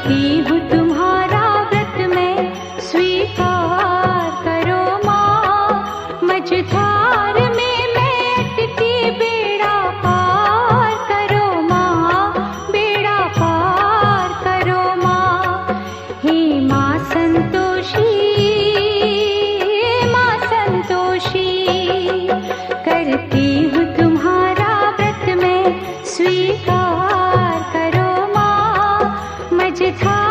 करती हूँ तुम्हारा व्रत मैं, स्वीकार करो माँ। मझधार में मैं अटकी, बेड़ा पार करो माँ, बेड़ा पार करो माँ। हे माँ संतोषी, माँ संतोषी, करती हूँ तुम्हारा व्रत मैं, स्वीकार करो माँ। मझधार